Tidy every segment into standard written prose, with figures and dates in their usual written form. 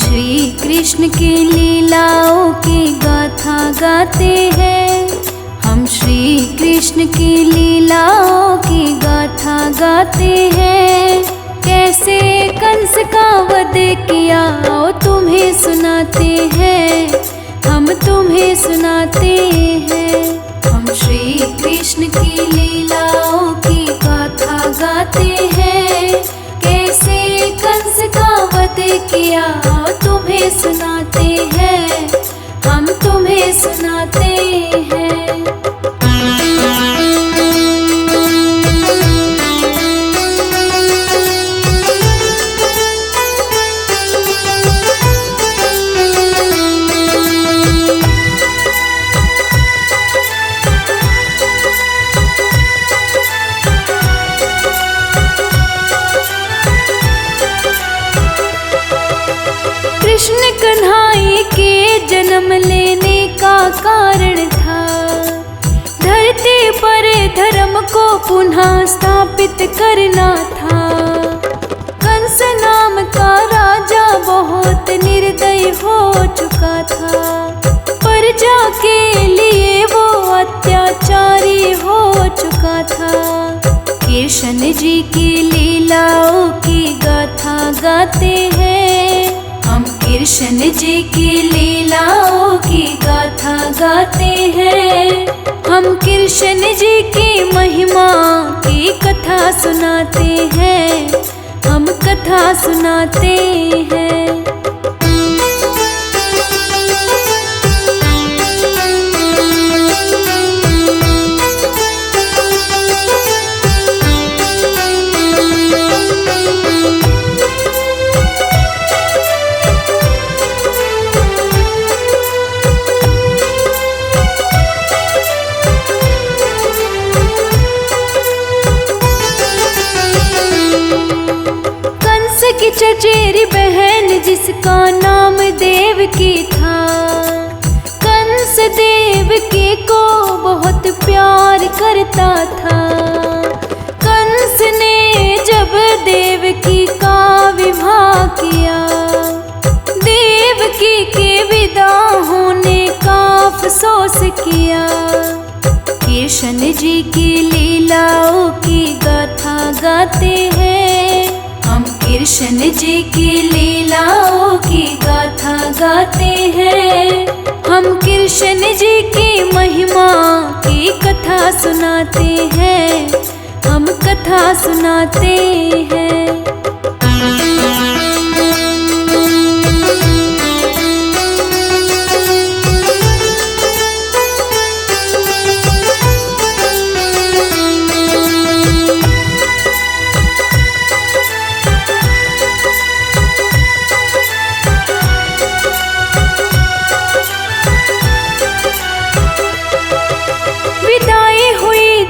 श्री कृष्ण की लीलाओं की गाथा गाते हैं। हम श्री कृष्ण की लीलाओं की गाथा गाते हैं। कैसे कंस का वध किया ओ तुम्हें सुनाते हैं, हम तुम्हें सुनाते हैं। हम श्री कृष्ण की लीलाओं की गाथा गाते हैं। कैसे कंस का वध किया ओ तुम्हें सुनाते हैं, हम तुम्हें सुनाते हैं। कृष्ण कन्हैया के जन्म लेने का कारण था धरती पर धर्म को पुनः स्थापित करना था। कंस नाम का राजा बहुत निर्दयी हो चुका था। प्रजा के लिए वो अत्याचारी हो चुका था। कृष्ण जी की लीलाओं की गाथा गाते हैं। हम कृष्ण जी की लीलाओं की गाथा गाते हैं। हम कृष्ण जी की महिमा की कथा सुनाते हैं, हम कथा सुनाते हैं। चचेरी बहन जिसका नाम देवकी था। कंस देवकी को बहुत प्यार करता था। कंस ने जब देवकी का विवाह किया, देवकी के विदा होने का अफसोस किया। कृष्ण जी की लीलाओं की गाथा गाते हैं। हम कृष्ण जी की लीलाओं की गाथा गाते हैं। हम कृष्ण जी की महिमा की कथा सुनाते हैं, हम कथा सुनाते हैं।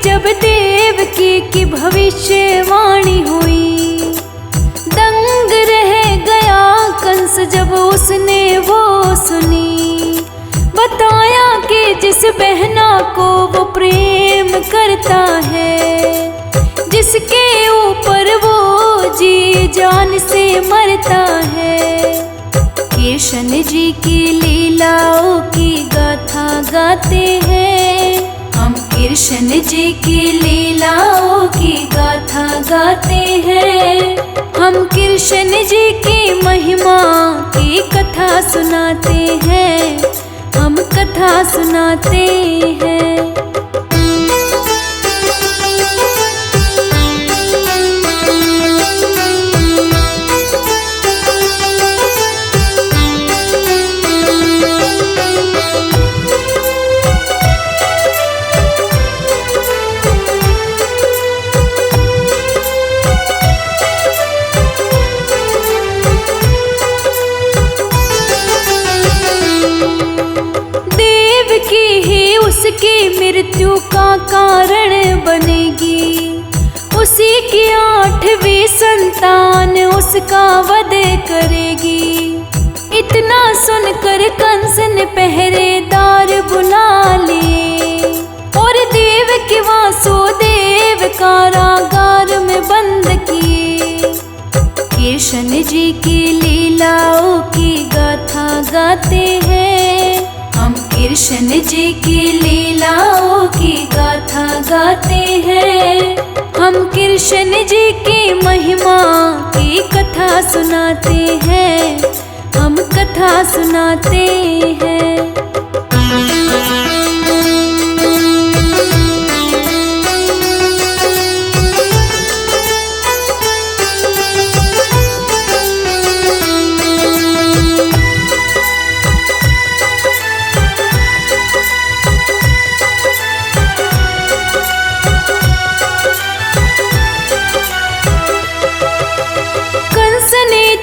जब देवकी की भविष्यवाणी हुई, दंग रह गया कंस जब उसने वो सुनी। बताया कि जिस बहना को वो प्रेम करता है, जिसके ऊपर वो जी जान से मरता है। कृष्ण जी की लीलाओं की गाथा गाते हैं। हम कृष्ण जी की लीलाओं की गाथा गाते हैं। हम कृष्ण जी की महिमा की कथा सुनाते हैं, हम कथा सुनाते हैं। उसकी मृत्यु का कारण बनेगी। उसी की 8वीं संतान उसका वध करेगी। इतना सुनकर कंस ने पहरेदार बुला लिए और देवकी वासुदेव कारागार में बंद किए। कृष्ण जी की लीलाओं की गाते हैं। हम कृष्ण जी की लीलाओं की गाथा गाते हैं। हम कृष्ण जी की महिमा की कथा सुनाते हैं। हम कथा सुनाते हैं।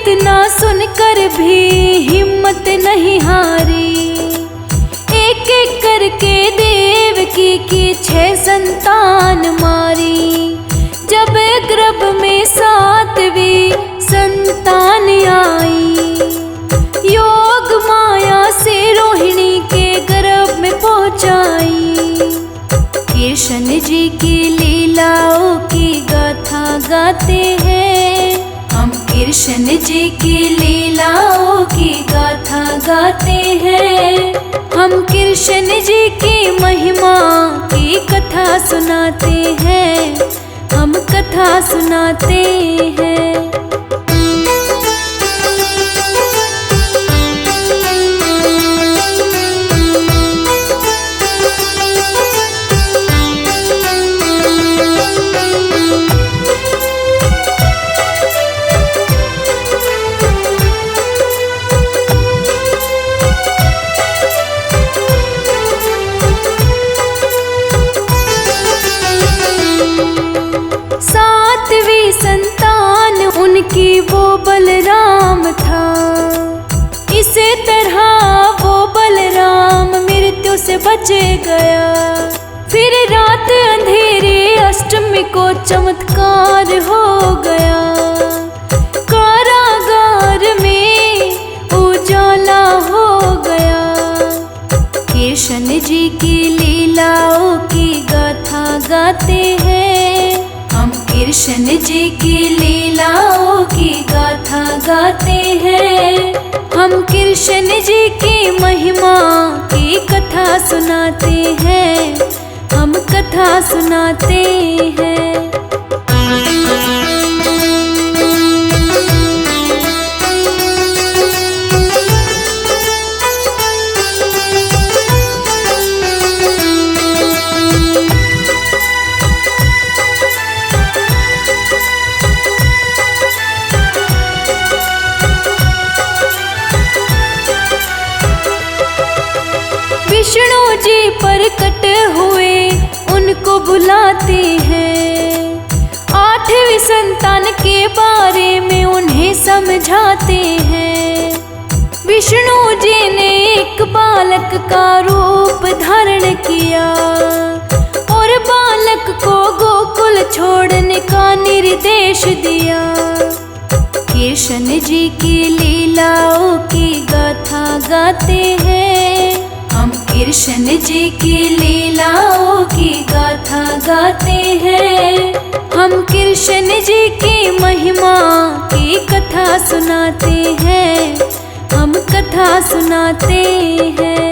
इतना सुनकर भी हिम्मत नहीं हारी। एक एक करके देवकी की 6 संतान मारी। जब गर्भ में 7वीं संतान आई, योग माया से रोहिणी के गर्भ में पहुंचाई। कृष्ण जी की लीलाओं की गाथा गाते हैं। हम कृष्ण जी की लीलाओं की गाथा गाते हैं। हम कृष्ण जी की महिमा की कथा सुनाते हैं। हम कथा सुनाते हैं। उनकी वो बलराम था। इसी तरह वो बलराम मृत्यु से बच गया। फिर रात अंधेरे अष्टमी को चमत्कार हो गया। कारागार में उजाला हो गया। कृष्ण जी की लीलाओं की गाथा गाते हैं। हम कृष्ण जी की लीलाओं की गाथा गाते हैं। हम कृष्ण जी की महिमा की कथा सुनाते हैं। हम कथा सुनाते हैं। विष्णु जी प्रकट हुए उनको बुलाते हैं। 8वीं संतान के बारे में उन्हें समझाते हैं। विष्णु जी ने एक बालक का रूप धारण किया और बालक को गोकुल छोड़ने का निर्देश दिया। कृष्ण जी की लीलाओं की गाथा गाते हैं। हम कृष्ण जी की लीलाओं की गाथा गाते हैं। हम कृष्ण जी की महिमा की कथा सुनाते हैं। हम कथा सुनाते हैं।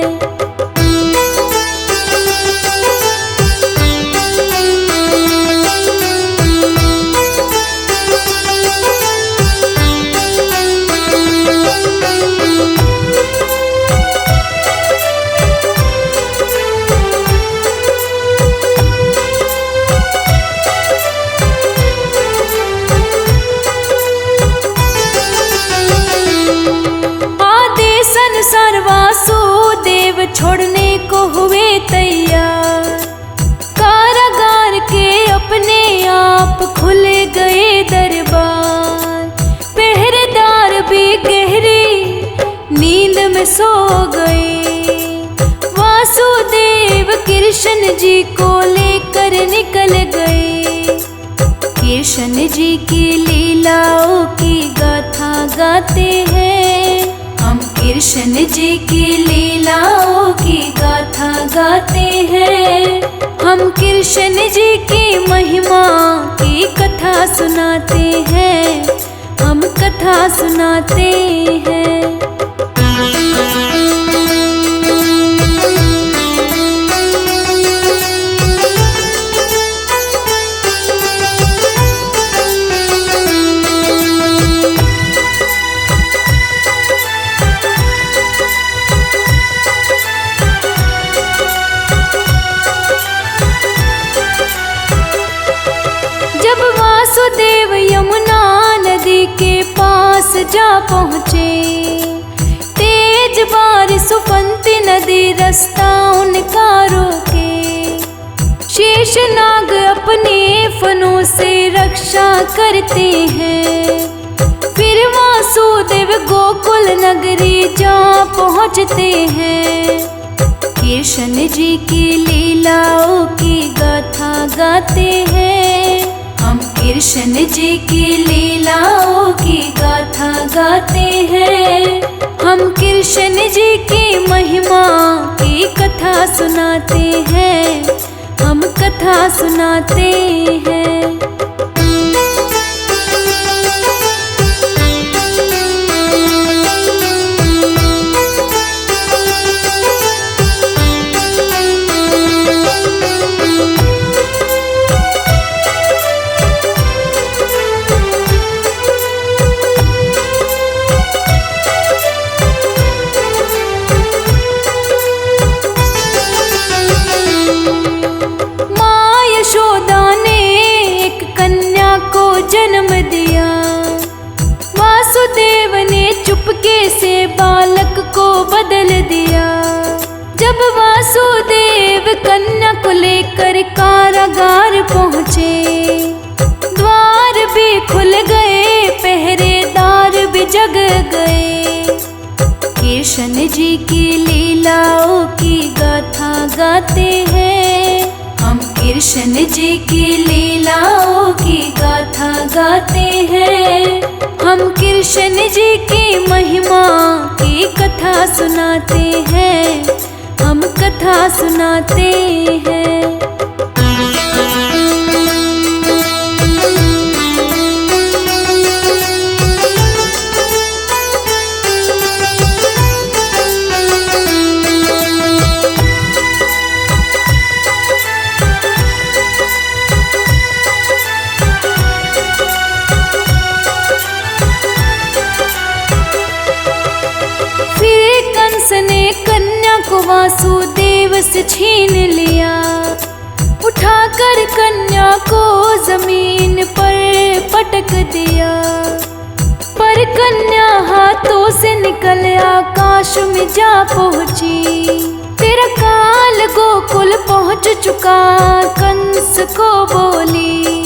छोड़ने को हुए तैयार। कारागार के अपने आप खुल गए दरबार। पहरेदार भी गहरी नींद में सो गए। वासुदेव कृष्ण जी को लेकर निकल गए। कृष्ण जी की लीलाओं की गाथा गाते हैं। हम कृष्ण जी की लीलाओं की गाथा गाते हैं। हम कृष्ण जी की महिमा की कथा सुनाते हैं। हम कथा सुनाते हैं। जा पहुँचे। तेज बारिश उफनती नदी रास्ता उनका रोके। शेषनाग अपने फनों से रक्षा करते हैं। फिर वासुदेव गोकुल नगरी जा पहुँचते हैं। कृष्ण जी की लीलाओं की गाथा गाते हैं। हम कृष्ण जी की लीलाओं की गाथा गाते हैं। हम कृष्ण जी की महिमा की कथा सुनाते हैं। हम कथा सुनाते हैं। जन्म दिया वासुदेव ने चुपके से बालक को बदल दिया। जब वासुदेव कन्या को लेकर कारागार पहुँचे, द्वार भी खुल गए, पहरेदार भी जग गए। कृष्ण जी की लीलाओं की गाथा गाते हैं। हम कृष्ण जी की लीलाओं की गाथा गाते हैं। हम कृष्ण जी की महिमा की कथा सुनाते हैं। हम कथा सुनाते हैं। ने कन्या को वासुदेव से छीन लिया। उठाकर कन्या को जमीन पर पटक दिया। पर कन्या हाथों से निकल आकाश में जा पहुँची। तेरा काल गोकुल पहुँच चुका, कंस को बोली।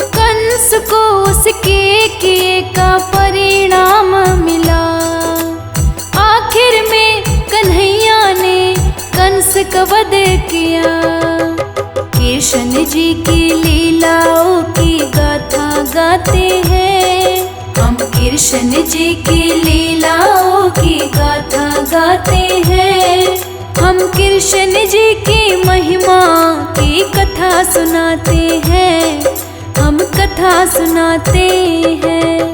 कंस को उसके किए का परिणाम मिला। आखिर में कन्हैया ने कंस का वध किया। कृष्ण जी की लीलाओं की गाथा गाते हैं। हम कृष्ण जी की लीलाओं की गाथा गाते हैं। हम कृष्ण जी की महिमा की कथा सुनाते हैं। हम कथा सुनाते हैं।